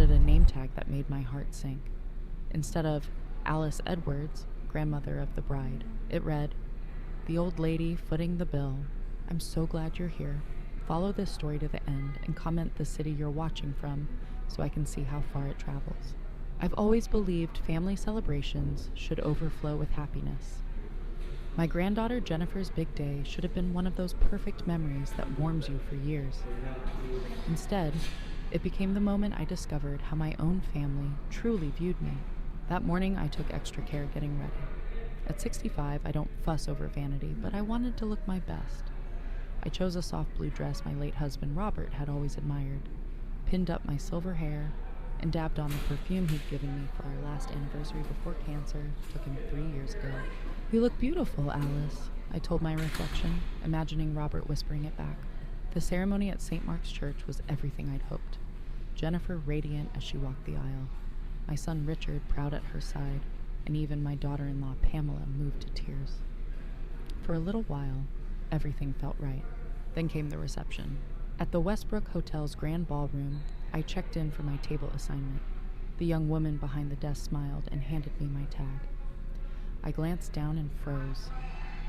spotted a name tag that made my heart sink. Instead of Alice Edwards, grandmother of the bride, it read, "The old lady footing the bill. I'm so glad you're here. Follow this story to the end and comment the city you're watching from so I can see how far it travels. I've always believed family celebrations should overflow with happiness. My granddaughter Jennifer's big day should have been one of those perfect memories that warms you for years. Instead, it became the moment I discovered how my own family truly viewed me. That morning, I took extra care getting ready. At 65, I don't fuss over vanity, but I wanted to look my best. I chose a soft blue dress my late husband Robert had always admired, pinned up my silver hair, and dabbed on the perfume he'd given me for our last anniversary before cancer took him 3 years ago. "You look beautiful, Alice," I told my reflection, imagining Robert whispering it back. The ceremony at St. Mark's Church was everything I'd hoped. Jennifer radiant as she walked the aisle, my son Richard proud at her side, and even my daughter-in-law Pamela moved to tears. For a little while, everything felt right. Then came the reception. At the Westbrook Hotel's grand ballroom, I checked in for my table assignment. The young woman behind the desk smiled and handed me my tag. I glanced down and froze.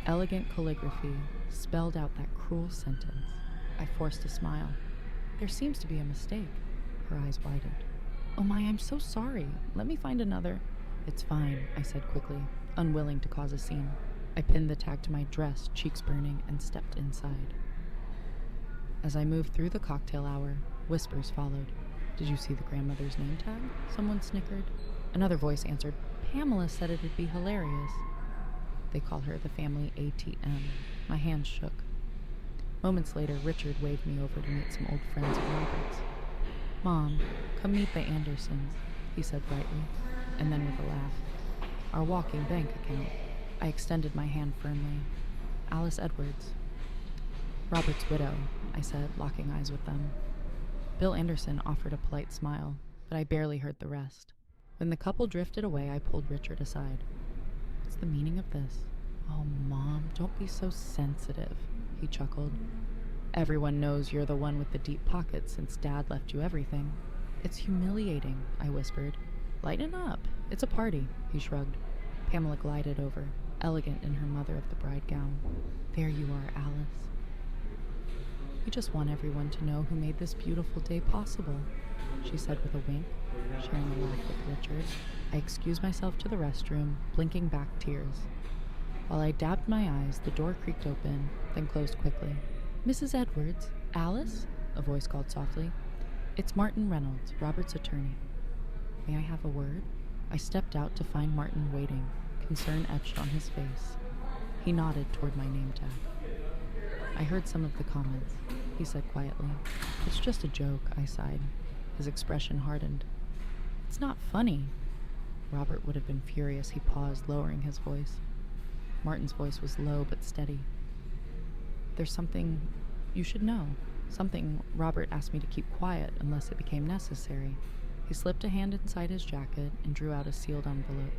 Elegant calligraphy spelled out that cruel sentence. I forced a smile. "There seems to be a mistake." Her eyes widened. "Oh my, I'm so sorry. Let me find another." "It's fine," I said quickly, unwilling to cause a scene. I pinned the tag to my dress, cheeks burning, and stepped inside. As I moved through the cocktail hour, whispers followed. "Did you see the grandmother's name tag?" Someone snickered. Another voice answered, "Pamela said it'd be hilarious." They call her the family ATM. My hands shook. Moments later, Richard waved me over to meet some old friends of Robert's. "Mom, come meet the Andersons," he said brightly, and then with a laugh, "Our walking bank account." I extended my hand firmly. "Alice Edwards." "Robert's widow," I said, locking eyes with them. Bill Anderson offered a polite smile, but I barely heard the rest. When the couple drifted away, I pulled Richard aside. "What's the meaning of this?" "Oh, Mom, don't be so sensitive," he chuckled. "Everyone knows you're the one with the deep pockets since Dad left you everything." "It's humiliating," I whispered. "Lighten up. It's a party," he shrugged. Pamela glided over, elegant in her mother of the bride gown. "There you are, Alice." "We just want everyone to know who made this beautiful day possible," she said with a wink, sharing a laugh with Richard. I excused myself to the restroom, blinking back tears. While I dabbed my eyes, the door creaked open, then closed quickly. "Mrs. Edwards? Alice?" a voice called softly. "It's Martin Reynolds, Robert's attorney." "May I have a word?" I stepped out to find Martin waiting, concern etched on his face. He nodded toward my name tag. "I heard some of the comments," he said quietly. "It's just a joke," I sighed. His expression hardened. "It's not funny." Robert would have been furious. He paused, lowering his voice. Martin's voice was low but steady. "There's something you should know. Something Robert asked me to keep quiet unless it became necessary." He slipped a hand inside his jacket and drew out a sealed envelope.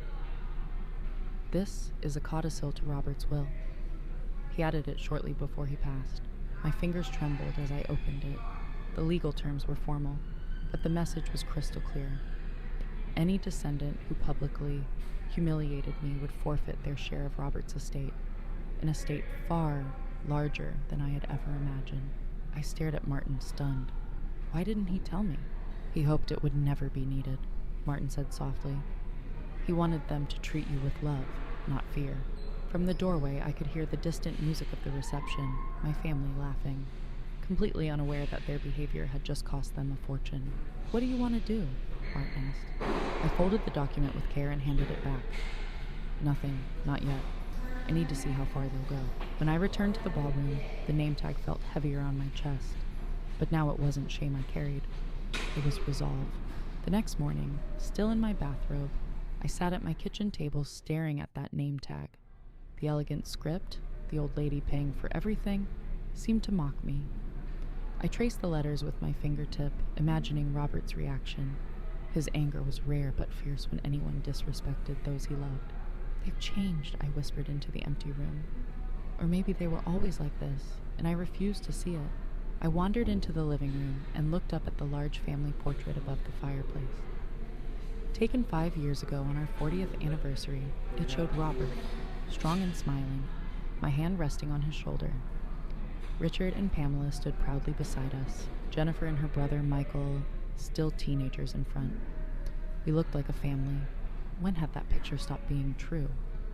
"This is a codicil to Robert's will." He added it shortly before he passed. My fingers trembled as I opened it. The legal terms were formal, but the message was crystal clear. Any descendant who publicly humiliated me would forfeit their share of Robert's estate, an estate far larger than I had ever imagined. I stared at Martin, stunned. Why didn't he tell me? "He hoped it would never be needed," Martin said softly. "He wanted them to treat you with love, not fear." From the doorway, I could hear the distant music of the reception, my family laughing, completely unaware that their behavior had just cost them a fortune. "What do you want to do?" Art asked. I folded the document with care and handed it back. "Nothing, not yet. I need to see how far they'll go." When I returned to the ballroom, the name tag felt heavier on my chest. But now it wasn't shame I carried. It was resolve. The next morning, still in my bathrobe, I sat at my kitchen table staring at that name tag. The elegant script, the old lady paying for everything, seemed to mock me. I traced the letters with my fingertip, imagining Robert's reaction. His anger was rare but fierce when anyone disrespected those he loved. "They've changed," I whispered into the empty room. Or maybe they were always like this, and I refused to see it. I wandered into the living room and looked up at the large family portrait above the fireplace. Taken 5 years ago on our 40th anniversary, it showed Robert, strong and smiling, my hand resting on his shoulder. Richard and Pamela stood proudly beside us, Jennifer and her brother Michael, still teenagers in front. We looked like a family. When had that picture stopped being true?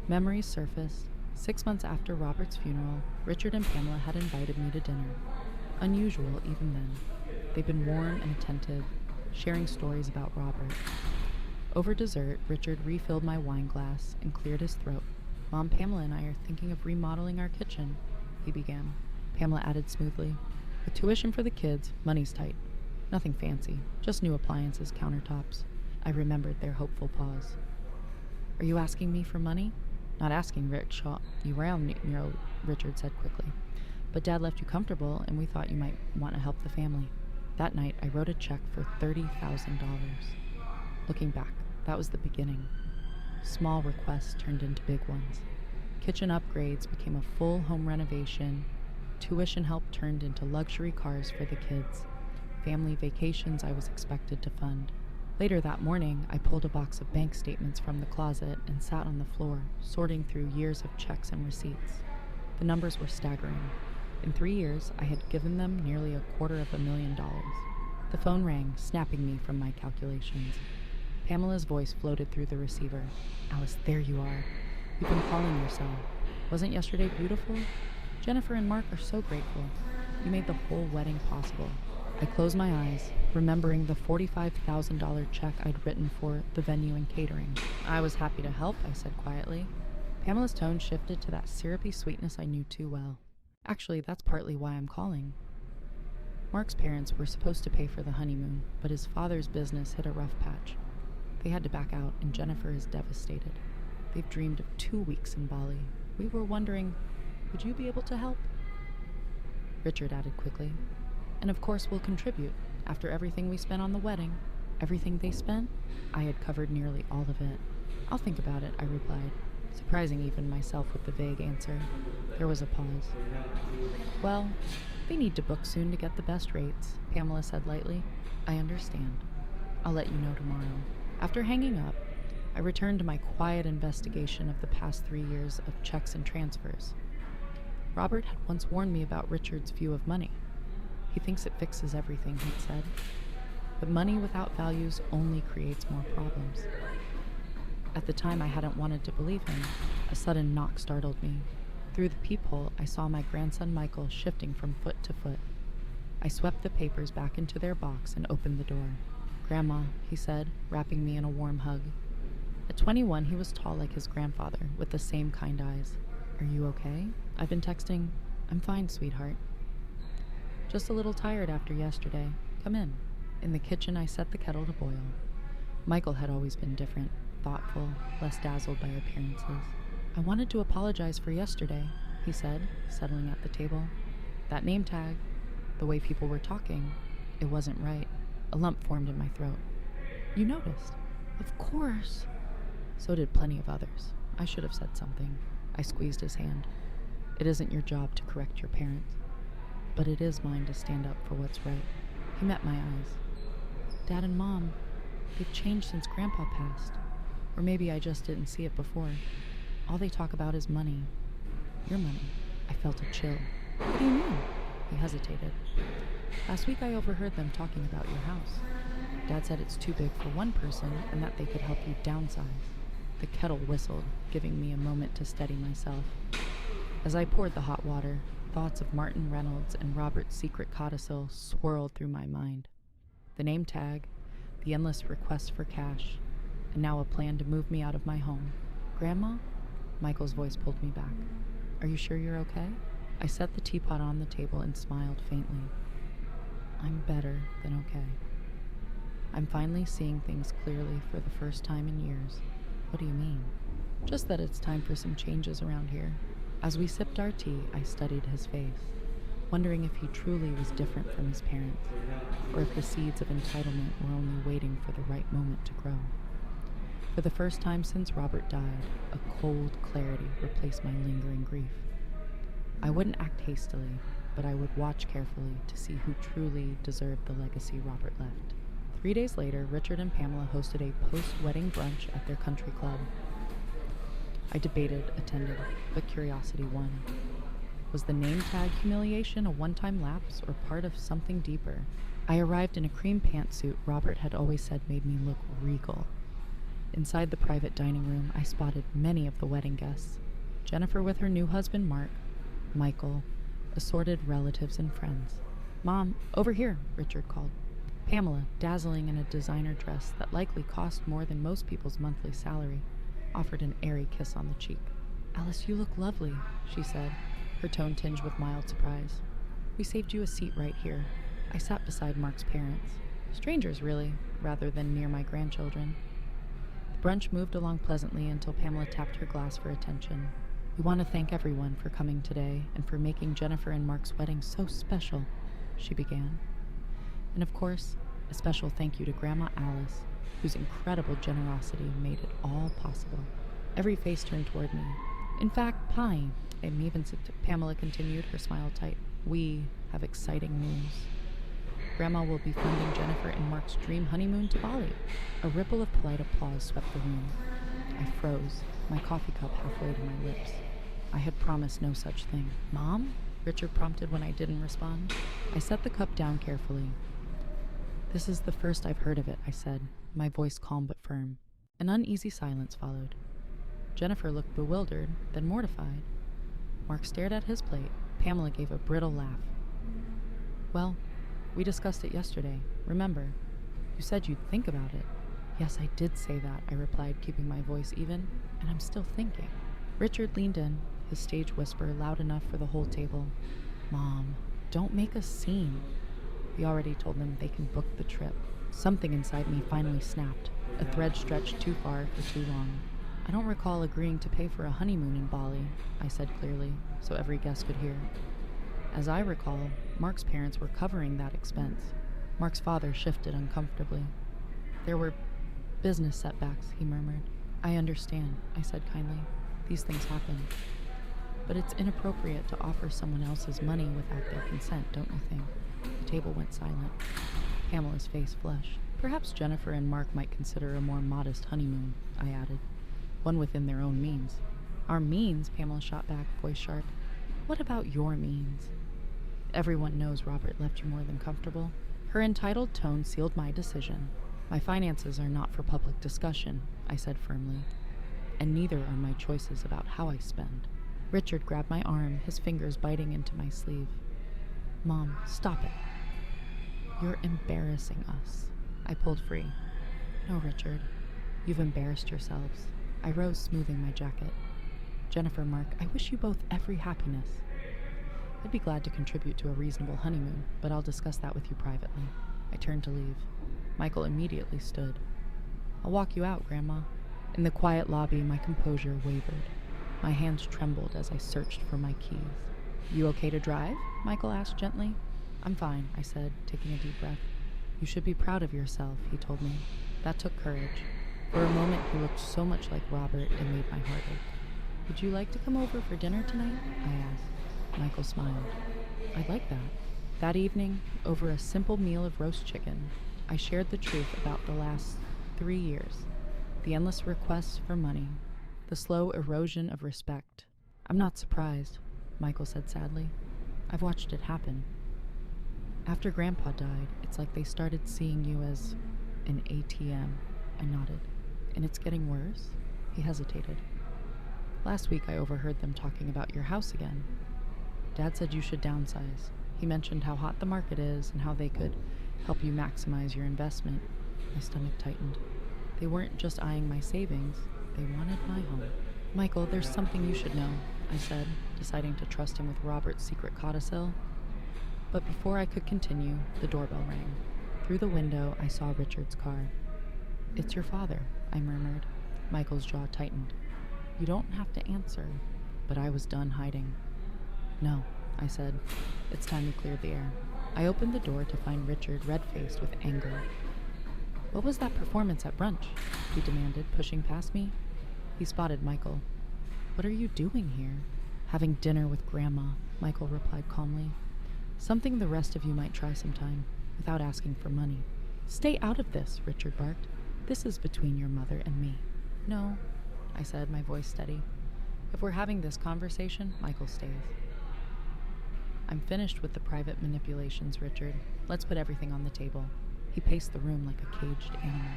Memories surfaced. 6 months after Robert's funeral, Richard and Pamela had invited me to dinner. Unusual even then. They'd been warm and attentive, sharing stories about Robert. Over dessert, Richard refilled my wine glass and cleared his throat. Mom, Pamela and I are thinking of remodeling our kitchen, he began. Pamela added smoothly, with tuition for the kids, money's tight. Nothing fancy, just new appliances, countertops. I remembered their hopeful pause. Are you asking me for money? Not asking, Rich. You around, Richard said quickly. But Dad left you comfortable, and we thought you might want to help the family. That night, I wrote a check for $30,000. Looking back, that was the beginning. Small requests turned into big ones. Kitchen upgrades became a full home renovation. Tuition help turned into luxury cars for the kids. Family vacations I was expected to fund. Later that morning, I pulled a box of bank statements from the closet and sat on the floor, sorting through years of checks and receipts. The numbers were staggering. In 3 years, I had given them nearly $250,000. The phone rang, snapping me from my calculations. Pamela's voice floated through the receiver. Alice, there you are. You've been calling yourself. Wasn't yesterday beautiful? Jennifer and Mark are so grateful. You made the whole wedding possible. I closed my eyes, remembering the $45,000 check I'd written for the venue and catering. I was happy to help, I said quietly. Pamela's tone shifted to that syrupy sweetness I knew too well. Actually, that's partly why I'm calling. Mark's parents were supposed to pay for the honeymoon, but his father's business hit a rough patch. They had to back out, and Jennifer is devastated. They've dreamed of 2 weeks in Bali. We were wondering, would you be able to help? Richard added quickly. And of course we'll contribute. After everything we spent on the wedding, everything they spent, I had covered nearly all of it. I'll think about it, I replied, surprising even myself with the vague answer. There was a pause. Well, they need to book soon to get the best rates, Pamela said lightly. I understand. I'll let you know tomorrow. After hanging up, I returned to my quiet investigation of the past 3 years of checks and transfers. Robert had once warned me about Richard's view of money. He thinks it fixes everything, he'd said. But money without values only creates more problems. At the time, I hadn't wanted to believe him. A sudden knock startled me. Through the peephole, I saw my grandson Michael shifting from foot to foot. I swept the papers back into their box and opened the door. Grandma, he said, wrapping me in a warm hug. At 21, he was tall like his grandfather, with the same kind eyes. Are you okay? I've been texting. I'm fine, sweetheart. Just a little tired after yesterday. Come in. In the kitchen, I set the kettle to boil. Michael had always been different, thoughtful, less dazzled by appearances. I wanted to apologize for yesterday, he said, settling at the table. That name tag, the way people were talking, it wasn't right. A lump formed in my throat. You noticed? Of course. So did plenty of others. I should have said something. I squeezed his hand. It isn't your job to correct your parents, but it is mine to stand up for what's right. He met my eyes. Dad and Mom, they've changed since Grandpa passed. Or maybe I just didn't see it before. All they talk about is money. Your money. I felt a chill. What do you mean? He hesitated. Last week I overheard them talking about your house. Dad said it's too big for one person and that they could help you downsize. The kettle whistled, giving me a moment to steady myself. As I poured the hot water, thoughts of Martin Reynolds and Robert's secret codicil swirled through my mind. The name tag, the endless requests for cash, and now a plan to move me out of my home. Grandma? Michael's voice pulled me back. Are you sure you're okay? I set the teapot on the table and smiled faintly. I'm better than okay. I'm finally seeing things clearly for the first time in years. What do you mean? Just that it's time for some changes around here. As we sipped our tea, I studied his face, wondering if he truly was different from his parents, or if the seeds of entitlement were only waiting for the right moment to grow. For the first time since Robert died, a cold clarity replaced my lingering grief. I wouldn't act hastily, but I would watch carefully to see who truly deserved the legacy Robert left. 3 days later, Richard and Pamela hosted a post-wedding brunch at their country club. I debated attending, but curiosity won. Was the name tag humiliation a one-time lapse or part of something deeper? I arrived in a cream pantsuit Robert had always said made me look regal. Inside the private dining room, I spotted many of the wedding guests. Jennifer with her new husband, Mark, Michael, assorted relatives and friends. "Mom, over here," Richard called. Pamela, dazzling in a designer dress that likely cost more than most people's monthly salary, offered an airy kiss on the cheek. "Alice, you look lovely," she said, her tone tinged with mild surprise. "We saved you a seat right here." I sat beside Mark's parents. Strangers, really, rather than near my grandchildren. The brunch moved along pleasantly until Pamela tapped her glass for attention. "We want to thank everyone for coming today and for making Jennifer and Mark's wedding so special," she began. "And of course, a special thank you to Grandma Alice, whose incredible generosity made it all possible." Every face turned toward me. "In fact, Pie," Pamela continued, her smile tight, "we have exciting news. Grandma will be funding Jennifer and Mark's dream honeymoon to Bali." A ripple of polite applause swept the room. I froze, my coffee cup halfway to my lips. I had promised no such thing. "Mom?" Richard prompted when I didn't respond. I set the cup down carefully. "This is the first I've heard of it," I said, my voice calm but firm. An uneasy silence followed. Jennifer looked bewildered, then mortified. Mark stared at his plate. Pamela gave a brittle laugh. "Well, we discussed it yesterday. Remember, you said you'd think about it." "Yes, I did say that," I replied, keeping my voice even, "and I'm still thinking." Richard leaned in, his stage whisper loud enough for the whole table. "Mom, don't make a scene." We already told them they can book the trip. Something inside me finally snapped, a thread stretched too far for too long. "I don't recall agreeing to pay for a honeymoon in Bali," I said clearly, so every guest could hear. As I recall, Mark's parents were covering that expense. Mark's father shifted uncomfortably. "There were business setbacks," he murmured. "I understand," I said kindly. "These things happen. But it's inappropriate to offer someone else's money without their consent, don't you think?" The table went silent. Pamela's face flushed. "Perhaps Jennifer and Mark might consider a more modest honeymoon," I added. "One within their own means." "Our means?" Pamela shot back, voice sharp. "What about your means?" "Everyone knows Robert left you more than comfortable." Her entitled tone sealed my decision. "My finances are not for public discussion," I said firmly. "And neither are my choices about how I spend." Richard grabbed my arm, his fingers biting into my sleeve. "Mom, stop it. You're embarrassing us." I pulled free. "No, Richard. You've embarrassed yourselves." I rose, smoothing my jacket. "Jennifer, Mark, I wish you both every happiness. I'd be glad to contribute to a reasonable honeymoon, but I'll discuss that with you privately." I turned to leave. Michael immediately stood. "I'll walk you out, Grandma." In the quiet lobby, my composure wavered. My hands trembled as I searched for my keys. "You okay to drive?" Michael asked gently. "I'm fine," I said, taking a deep breath. "You should be proud of yourself," he told me. That took courage. For a moment, he looked so much like Robert it made my heart ache. "Would you like to come over for dinner tonight?" I asked. Michael smiled. "I'd like that." That evening, over a simple meal of roast chicken, I shared the truth about the last 3 years. The endless requests for money, the slow erosion of respect. "I'm not surprised," Michael said sadly. "I've watched it happen. After Grandpa died, it's like they started seeing you as an ATM. I nodded. "And it's getting worse?" He hesitated. "Last week I overheard them talking about your house again. Dad said you should downsize. He mentioned how hot the market is and how they could help you maximize your investment." My stomach tightened. They weren't just eyeing my savings, they wanted my home. "Michael, there's something you should know," I said, deciding to trust him with Robert's secret codicil. But before I could continue, the doorbell rang. Through the window, I saw Richard's car. "It's your father," I murmured. Michael's jaw tightened. "You don't have to answer." But I was done hiding. "No," I said. "It's time we cleared the air." I opened the door to find Richard red-faced with anger. "What was that performance at brunch?" he demanded, pushing past me. He spotted Michael. "What are you doing here?" "Having dinner with Grandma," Michael replied calmly. Something the rest of you might try sometime, without asking for money. Stay out of this, Richard barked. This is between your mother and me. No, I said, my voice steady. If we're having this conversation, Michael stays. I'm finished with the private manipulations, Richard. Let's put everything on the table. He paced the room like a caged animal.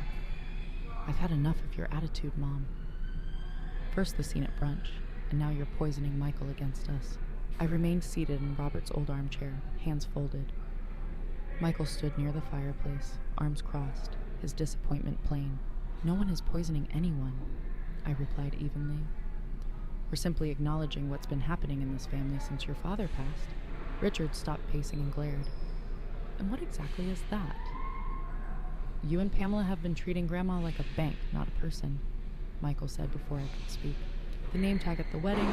I've had enough of your attitude, Mom. First the scene at brunch, and now you're poisoning Michael against us. I remained seated in Robert's old armchair, hands folded. Michael stood near the fireplace, arms crossed, his disappointment plain. No one is poisoning anyone, I replied evenly. We're simply acknowledging what's been happening in this family since your father passed. Richard stopped pacing and glared. And what exactly is that? You and Pamela have been treating Grandma like a bank, not a person, Michael said before I could speak. The name tag at the wedding,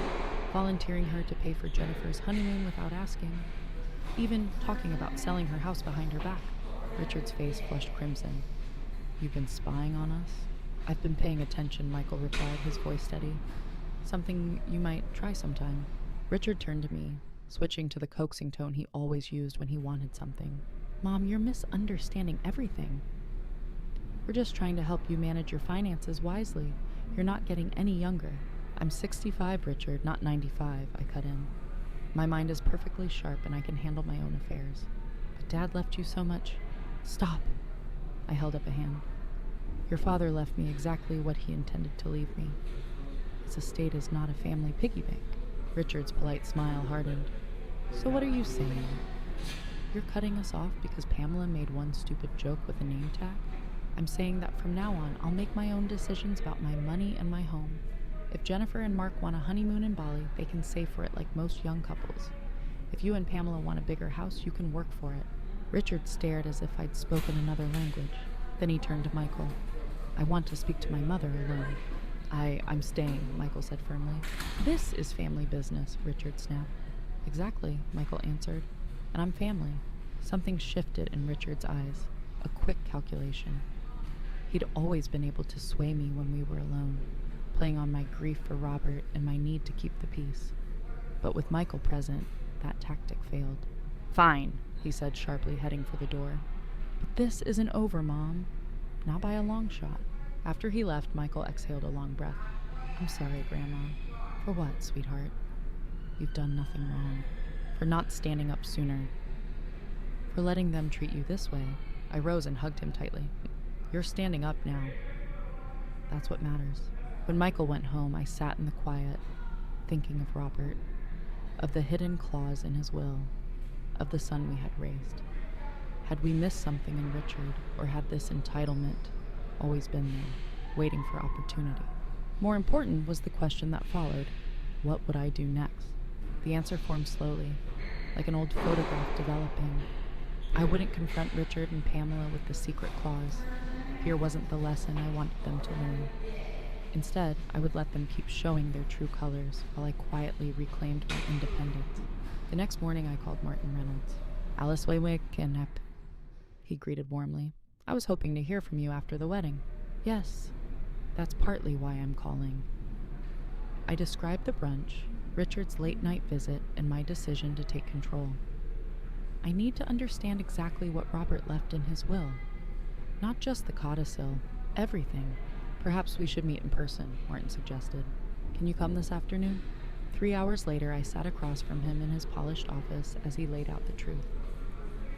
volunteering her to pay for Jennifer's honeymoon without asking, even talking about selling her house behind her back. Richard's face flushed crimson. You've been spying on us? I've been paying attention, Michael replied, his voice steady. Something you might try sometime. Richard turned to me, switching to the coaxing tone he always used when he wanted something. Mom, you're misunderstanding everything. We're just trying to help you manage your finances wisely. You're not getting any younger. I'm 65, Richard, not 95, I cut in. My mind is perfectly sharp and I can handle my own affairs. But Dad left you so much. Stop. I held up a hand. Your father left me exactly what he intended to leave me. His estate is not a family piggy bank. Richard's polite smile hardened. So what are you saying? You're cutting us off because Pamela made one stupid joke with a name tag? I'm saying that from now on, I'll make my own decisions about my money and my home. If Jennifer and Mark want a honeymoon in Bali, they can save for it like most young couples. If you and Pamela want a bigger house, you can work for it. Richard stared as if I'd spoken another language. Then he turned to Michael. I want to speak to my mother alone. I'm staying, Michael said firmly. This is family business, Richard snapped. Exactly, Michael answered. And I'm family. Something shifted in Richard's eyes. A quick calculation. He'd always been able to sway me when we were alone, playing on my grief for Robert and my need to keep the peace. But with Michael present, that tactic failed. Fine, he said sharply, heading for the door. But this isn't over, Mom. Not by a long shot. After he left, Michael exhaled a long breath. I'm sorry, Grandma. For what, sweetheart? You've done nothing wrong. For not standing up sooner. For letting them treat you this way. I rose and hugged him tightly. You're standing up now. That's what matters. When Michael went home, I sat in the quiet, thinking of Robert, of the hidden clause in his will, of the son we had raised. Had we missed something in Richard, or had this entitlement always been there, waiting for opportunity? More important was the question that followed. What would I do next? The answer formed slowly, like an old photograph developing. I wouldn't confront Richard and Pamela with the secret clause. Fear wasn't the lesson I wanted them to learn. Instead, I would let them keep showing their true colors while I quietly reclaimed my independence. The next morning, I called Martin Reynolds. Alice Waywick and he greeted warmly. I was hoping to hear from you after the wedding. Yes, that's partly why I'm calling. I described the brunch, Richard's late-night visit, and my decision to take control. I need to understand exactly what Robert left in his will. Not just the codicil, everything. Perhaps we should meet in person, Martin suggested. Can you come this afternoon? 3 hours later, I sat across from him in his polished office as he laid out the truth.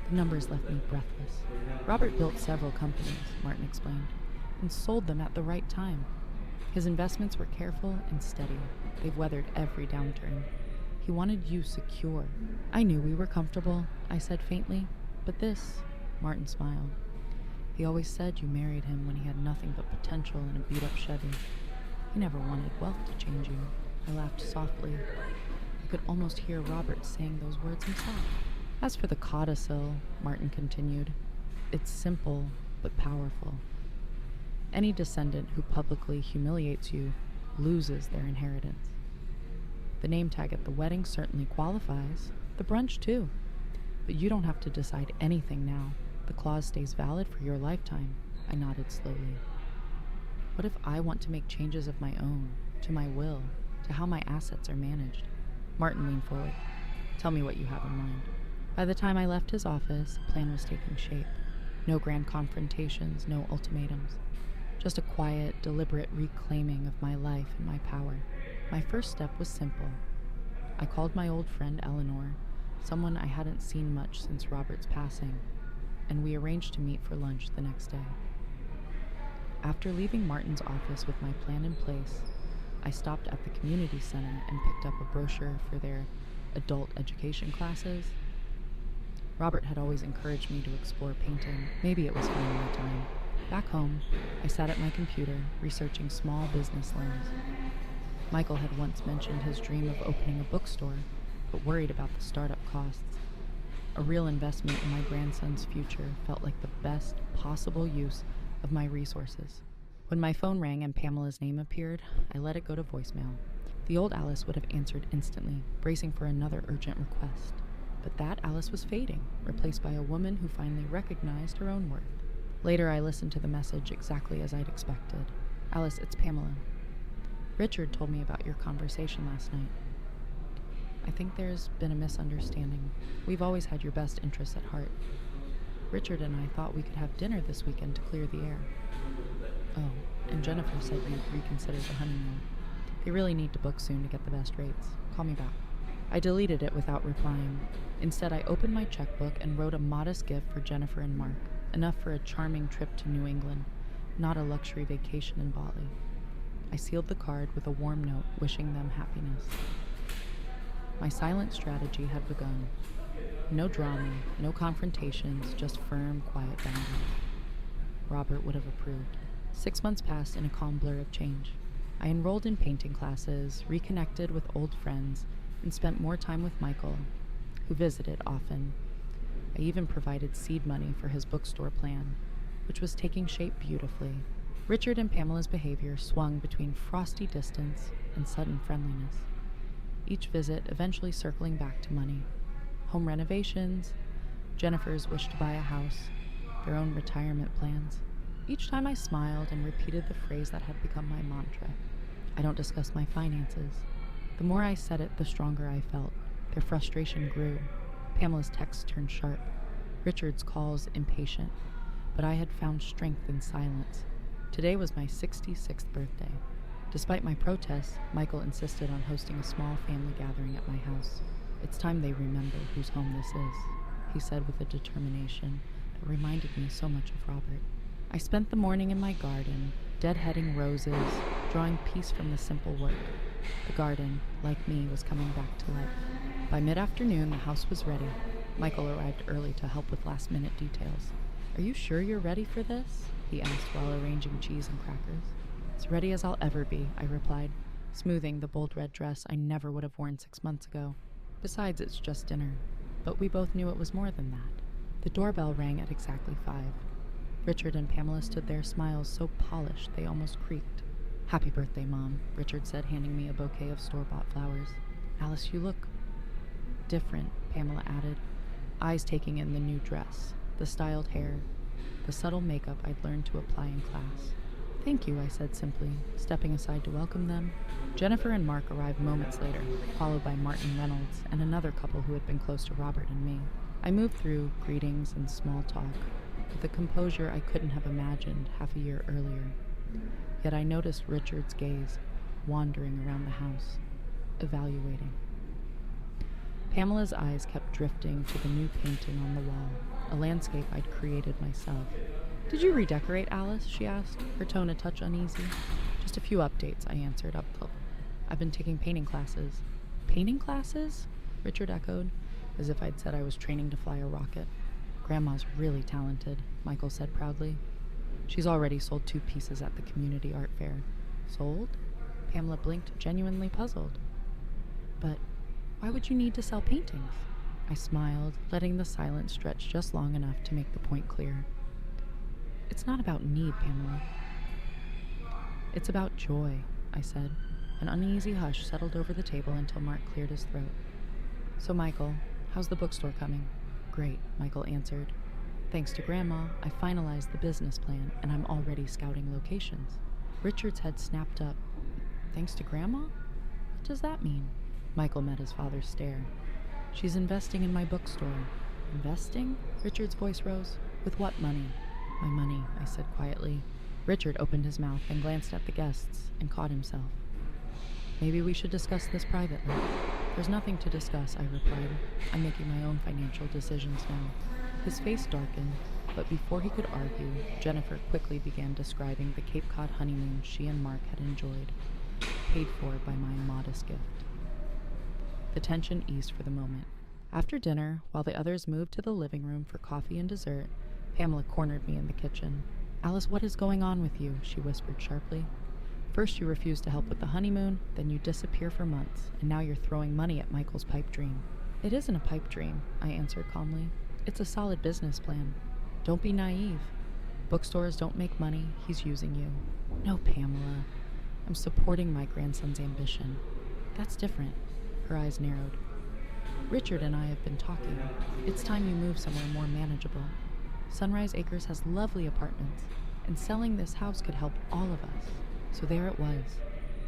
The numbers left me breathless. Robert built several companies, Martin explained, and sold them at the right time. His investments were careful and steady. They've weathered every downturn. He wanted you secure. I knew we were comfortable, I said faintly. But this, Martin smiled. He always said you married him when he had nothing but potential in a beat-up Chevy. He never wanted wealth to change you. I laughed softly. I could almost hear Robert saying those words himself. As for the codicil, Martin continued, it's simple but powerful. Any descendant who publicly humiliates you loses their inheritance. The name tag at the wedding certainly qualifies. The brunch too. But you don't have to decide anything now. The clause stays valid for your lifetime. I nodded slowly. What if I want to make changes of my own, to my will, to how my assets are managed? Martin leaned forward. Tell me what you have in mind. By the time I left his office, a plan was taking shape. No grand confrontations, no ultimatums. Just a quiet, deliberate reclaiming of my life and my power. My first step was simple. I called my old friend Eleanor, someone I hadn't seen much since Robert's passing, and we arranged to meet for lunch the next day. After leaving Martin's office with my plan in place, I stopped at the community center and picked up a brochure for their adult education classes. Robert had always encouraged me to explore painting. Maybe it was finally time. Back home, I sat at my computer, researching small business loans. Michael had once mentioned his dream of opening a bookstore, but worried about the startup costs. A real investment in my grandson's future felt like the best possible use of my resources. When my phone rang and Pamela's name appeared, I let it go to voicemail. The old Alice would have answered instantly, bracing for another urgent request. But that Alice was fading, replaced by a woman who finally recognized her own worth. Later, I listened to the message exactly as I'd expected. Alice, it's Pamela. Richard told me about your conversation last night. I think there's been a misunderstanding. We've always had your best interests at heart. Richard and I thought we could have dinner this weekend to clear the air. Oh, and Jennifer said you'd reconsider the honeymoon. They really need to book soon to get the best rates. Call me back. I deleted it without replying. Instead, I opened my checkbook and wrote a modest gift for Jennifer and Mark, enough for a charming trip to New England, not a luxury vacation in Bali. I sealed the card with a warm note wishing them happiness. My silent strategy had begun. No drama, no confrontations, just firm, quiet boundaries. Robert would have approved. 6 months passed in a calm blur of change. I enrolled in painting classes, reconnected with old friends, and spent more time with Michael, who visited often. I even provided seed money for his bookstore plan, which was taking shape beautifully. Richard and Pamela's behavior swung between frosty distance and sudden friendliness, each visit eventually circling back to money. Home renovations, Jennifer's wish to buy a house, their own retirement plans. Each time I smiled and repeated the phrase that had become my mantra. I don't discuss my finances. The more I said it, the stronger I felt. Their frustration grew. Pamela's texts turned sharp. Richard's calls impatient. But I had found strength in silence. Today was my 66th birthday. Despite my protests, Michael insisted on hosting a small family gathering at my house. It's time they remember whose home this is, he said with a determination that reminded me so much of Robert. I spent the morning in my garden, deadheading roses, drawing peace from the simple work. The garden, like me, was coming back to life. By mid-afternoon, the house was ready. Michael arrived early to help with last-minute details. "Are you sure you're ready for this?" he asked while arranging cheese and crackers. "As ready as I'll ever be," I replied, smoothing the bold red dress I never would have worn 6 months ago. Besides, it's just dinner. But we both knew it was more than that. The doorbell rang at exactly 5. Richard and Pamela stood there, smiles so polished they almost creaked. "Happy birthday, Mom," Richard said, handing me a bouquet of store-bought flowers. "Alice, you look different," Pamela added, eyes taking in the new dress, the styled hair, the subtle makeup I'd learned to apply in class. "Thank you," I said simply, stepping aside to welcome them. Jennifer and Mark arrived moments later, followed by Martin Reynolds and another couple who had been close to Robert and me. I moved through greetings and small talk with a composure I couldn't have imagined half a year earlier. Yet I noticed Richard's gaze wandering around the house, evaluating. Pamela's eyes kept drifting to the new painting on the wall, a landscape I'd created myself. "Did you redecorate, Alice?" she asked, her tone a touch uneasy. "Just a few updates," I answered up close. "I've been taking painting classes." "Painting classes?" Richard echoed, as if I'd said I was training to fly a rocket. "Grandma's really talented," Michael said proudly. "She's already sold 2 pieces at the community art fair." "Sold?" Pamela blinked, genuinely puzzled. "But why would you need to sell paintings?" I smiled, letting the silence stretch just long enough to make the point clear. "It's not about need, Pamela. It's about joy," I said. An uneasy hush settled over the table until Mark cleared his throat. "So, Michael, how's the bookstore coming?" "Great," Michael answered. "Thanks to Grandma, I finalized the business plan, and I'm already scouting locations." Richard's head snapped up. "Thanks to Grandma? What does that mean?" Michael met his father's stare. "She's investing in my bookstore. Investing? Richard's voice rose. With what money? My money, I said quietly. Richard opened his mouth and glanced at the guests and caught himself. Maybe we should discuss this privately. There's nothing to discuss, I replied. I'm making my own financial decisions now. His face darkened, but before he could argue, Jennifer quickly began describing the Cape Cod honeymoon she and Mark had enjoyed, paid for by my modest gift. The tension eased for the moment. After dinner, while the others moved to the living room for coffee and dessert, Pamela cornered me in the kitchen. Alice, what is going on with you? She whispered sharply. First you refused to help with the honeymoon, then you disappear for months, and now you're throwing money at Michael's pipe dream. It isn't a pipe dream, I answered calmly. It's a solid business plan. Don't be naive. Bookstores don't make money, he's using you. No, Pamela. I'm supporting my grandson's ambition. That's different. Her eyes narrowed. Richard and I have been talking. It's time you move somewhere more manageable. Sunrise Acres has lovely apartments, and selling this house could help all of us. So there it was.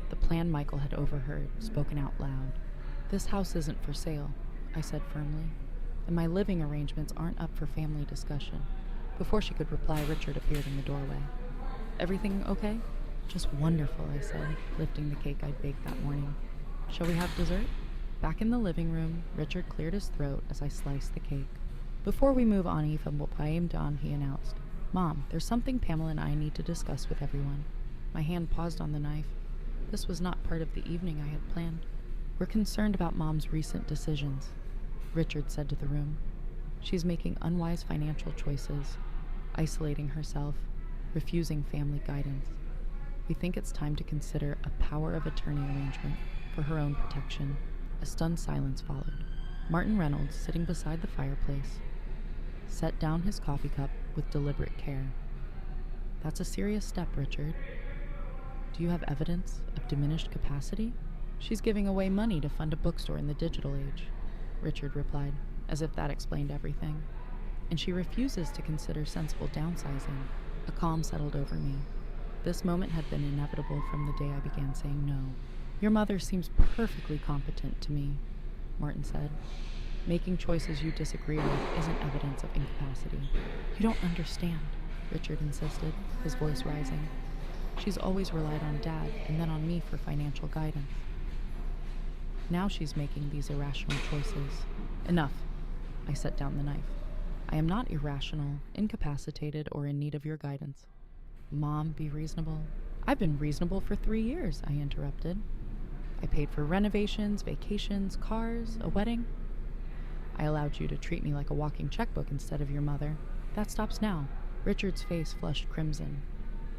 The plan Michael had overheard, spoken out loud. This house isn't for sale, I said firmly, and my living arrangements aren't up for family discussion. Before she could reply, Richard appeared in the doorway. Everything okay? Just wonderful, I said, lifting the cake I'd baked that morning. Shall we have dessert? Back in the living room, Richard cleared his throat as I sliced the cake. Before we move on, he announced. Mom, there's something Pamela and I need to discuss with everyone. My hand paused on the knife. This was not part of the evening I had planned. We're concerned about Mom's recent decisions, Richard said to the room. She's making unwise financial choices, isolating herself, refusing family guidance. We think it's time to consider a power of attorney arrangement for her own protection. A stunned silence followed. Martin Reynolds, sitting beside the fireplace, set down his coffee cup with deliberate care. That's a serious step, Richard. Do you have evidence of diminished capacity? She's giving away money to fund a bookstore in the digital age, Richard replied, as if that explained everything. And she refuses to consider sensible downsizing. A calm settled over me. This moment had been inevitable from the day I began saying no. Your mother seems perfectly competent to me, Martin said. Making choices you disagree with isn't evidence of incapacity. You don't understand, Richard insisted, his voice rising. She's always relied on Dad and then on me for financial guidance. Now she's making these irrational choices. Enough. I set down the knife. I am not irrational, incapacitated, or in need of your guidance. Mom, be reasonable. I've been reasonable for 3 years, I interrupted. I paid for renovations, vacations, cars, a wedding. I allowed you to treat me like a walking checkbook instead of your mother. That stops now. Richard's face flushed crimson.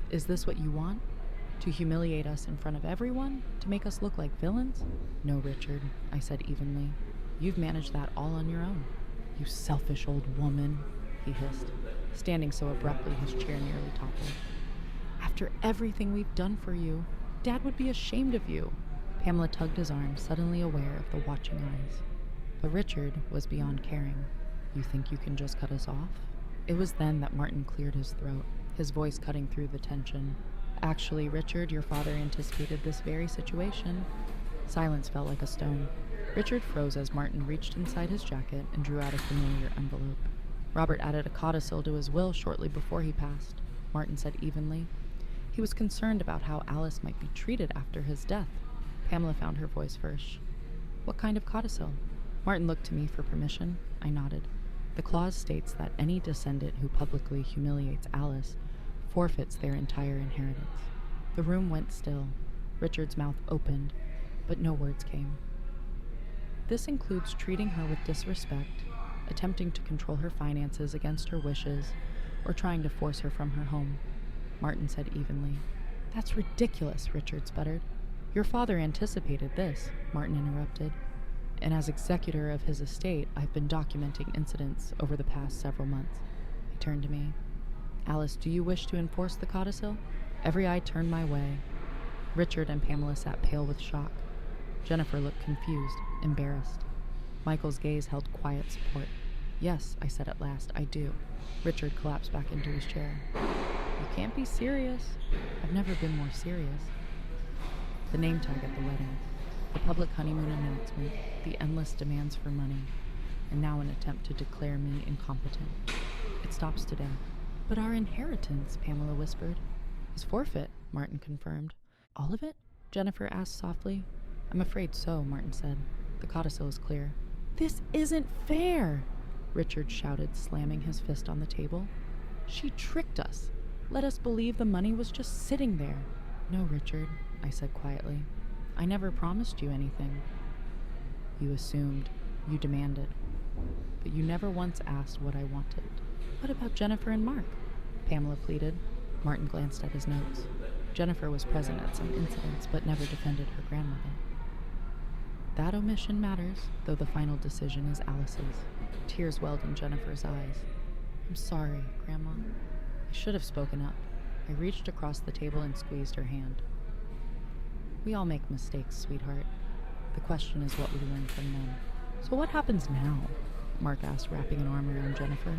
Is this what you want? To humiliate us in front of everyone? To make us look like villains? No, Richard, I said evenly. You've managed that all on your own. You selfish old woman, he hissed, standing so abruptly his chair nearly toppled. After everything we've done for you, Dad would be ashamed of you. Pamela tugged his arm, suddenly aware of the watching eyes. But Richard was beyond caring. You think you can just cut us off? It was then that Martin cleared his throat, his voice cutting through the tension. Actually, Richard, your father anticipated this very situation. Silence felt like a stone. Richard froze as Martin reached inside his jacket and drew out a familiar envelope. Robert added a codicil to his will shortly before he passed, Martin said evenly. He was concerned about how Alice might be treated after his death. Pamela found her voice first. What kind of codicil? Martin looked to me for permission. I nodded. The clause states that any descendant who publicly humiliates Alice forfeits their entire inheritance. The room went still. Richard's mouth opened, but no words came. This includes treating her with disrespect, attempting to control her finances against her wishes, or trying to force her from her home, Martin said evenly. That's ridiculous, Richard sputtered. Your father anticipated this, Martin interrupted. And as executor of his estate, I've been documenting incidents over the past several months. He turned to me. Alice, do you wish to enforce the codicil? Every eye turned my way. Richard and Pamela sat pale with shock. Jennifer looked confused, embarrassed. Michael's gaze held quiet support. Yes, I said at last, I do. Richard collapsed back into his chair. You can't be serious. I've never been more serious. The name tag at the wedding, the public honeymoon announcement, the endless demands for money. and now an attempt to declare me incompetent. It stops today. But our inheritance, Pamela whispered. Is forfeit, Martin confirmed. All of it? Jennifer asked softly. I'm afraid so, Martin said. The codicil is clear. This isn't fair, Richard shouted, slamming his fist on the table. She tricked us. Let us believe the money was just sitting there. No, Richard, I said quietly. I never promised you anything. You assumed. You demanded. But you never once asked what I wanted. What about Jennifer and Mark? Pamela pleaded. Martin glanced at his notes. Jennifer was present at some incidents, but never defended her grandmother. That omission matters, though the final decision is Alice's. Tears welled in Jennifer's eyes. I'm sorry, Grandma. I should have spoken up. I reached across the table and squeezed her hand. We all make mistakes, sweetheart. The question is what we learn from them. So what happens now? Mark asked, wrapping an arm around Jennifer.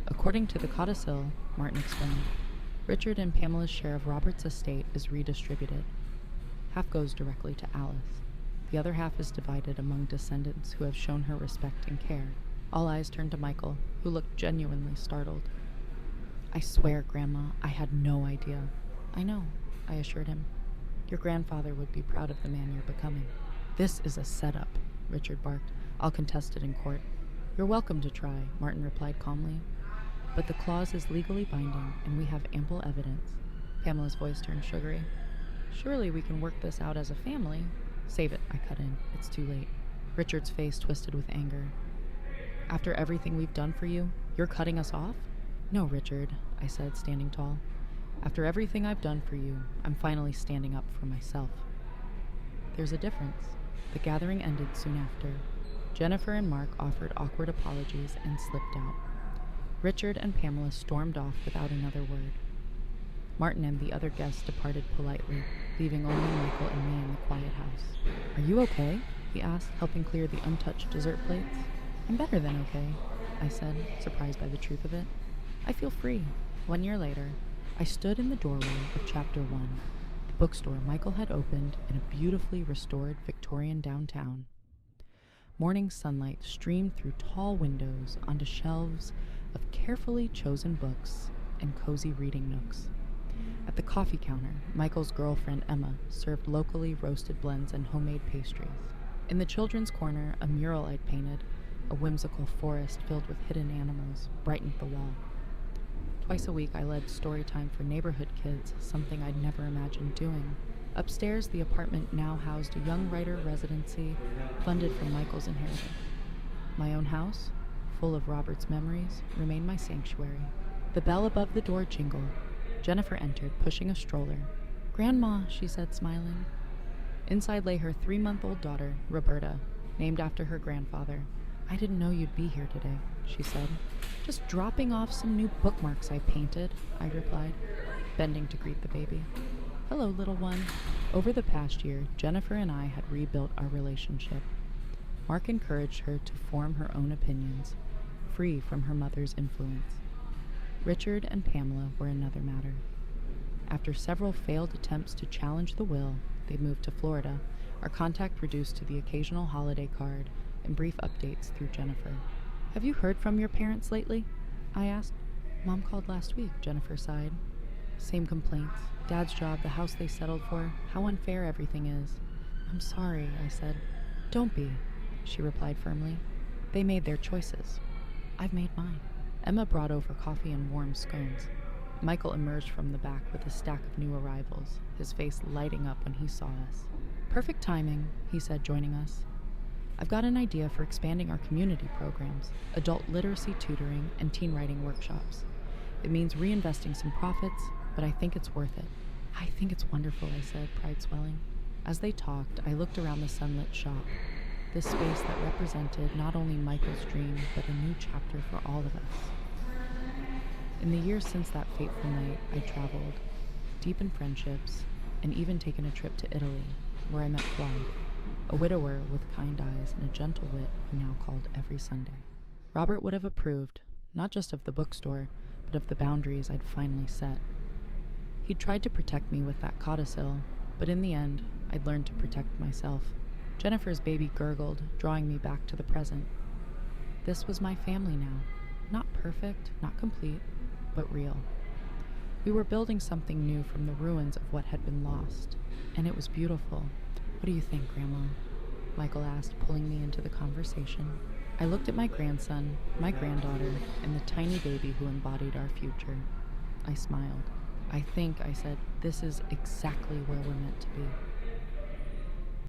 According to the codicil, Martin explained, Richard and Pamela's share of Robert's estate is redistributed. Half goes directly to Alice. The other half is divided among descendants who have shown her respect and care. All eyes turned to Michael, who looked genuinely startled. I swear, Grandma, I had no idea. I know, I assured him. Your grandfather would be proud of the man you're becoming. This is a setup, Richard barked. I'll contest it in court. You're welcome to try, Martin replied calmly. But the clause is legally binding, and we have ample evidence. Pamela's voice turned sugary. Surely we can work this out as a family. Save it, I cut in. It's too late. Richard's face twisted with anger. After everything we've done for you, you're cutting us off? No, Richard, I said, standing tall. After everything I've done for you, I'm finally standing up for myself. There's a difference. The gathering ended soon after. Jennifer and Mark offered awkward apologies and slipped out. Richard and Pamela stormed off without another word. Martin and the other guests departed politely, leaving only Michael and me in the quiet house. Are you okay? He asked, helping clear the untouched dessert plates. I'm better than okay, I said, surprised by the truth of it. I feel free. 1 year later, I stood in the doorway of Chapter 1, the bookstore Michael had opened in a beautifully restored Victorian downtown. Morning sunlight streamed through tall windows onto shelves of carefully chosen books and cozy reading nooks. At the coffee counter, Michael's girlfriend Emma served locally roasted blends and homemade pastries. In the children's corner, a mural I'd painted, a whimsical forest filled with hidden animals, brightened the wall. Twice a week I led story time for neighborhood kids, something I'd never imagined doing. Upstairs, the apartment now housed a young writer residency funded from Michael's inheritance. My own house, full of Robert's memories, remained my sanctuary. The bell above the door jingled. Jennifer entered, pushing a stroller. Grandma, she said, smiling. Inside lay her 3-month-old daughter, Roberta, named after her grandfather. I didn't know you'd be here today, she said. Just dropping off some new bookmarks I painted, I replied, bending to greet the baby. Hello, little one. Over the past year, Jennifer and I had rebuilt our relationship. Mark encouraged her to form her own opinions, free from her mother's influence. Richard and Pamela were another matter. After several failed attempts to challenge the will, they moved to Florida, our contact reduced to the occasional holiday card and brief updates through Jennifer. Have you heard from your parents lately? I asked. Mom called last week, Jennifer sighed. Same complaints. Dad's job, the house they settled for, how unfair everything is. I'm sorry, I said. Don't be, she replied firmly. They made their choices. I've made mine. Emma brought over coffee and warm scones. Michael emerged from the back with a stack of new arrivals, his face lighting up when he saw us. Perfect timing, he said, joining us. I've got an idea for expanding our community programs, adult literacy tutoring, and teen writing workshops. It means reinvesting some profits, but I think it's worth it. I think it's wonderful, I said, pride swelling. As they talked, I looked around the sunlit shop, this space that represented not only Michael's dream, but a new chapter for all of us. In the years since that fateful night, I traveled, deepened friendships, and even taken a trip to Italy, where I met Clyde, a widower with kind eyes and a gentle wit who now called every Sunday. Robert would have approved, not just of the bookstore, but of the boundaries I'd finally set. He'd tried to protect me with that codicil, but in the end, I'd learned to protect myself. Jennifer's baby gurgled, drawing me back to the present. This was my family now. Not perfect, not complete, but real. We were building something new from the ruins of what had been lost, and it was beautiful. What do you think, Grandma? Michael asked, pulling me into the conversation. I looked at my grandson, my granddaughter, and the tiny baby who embodied our future. I smiled. I think, I said, this is exactly where we're meant to be.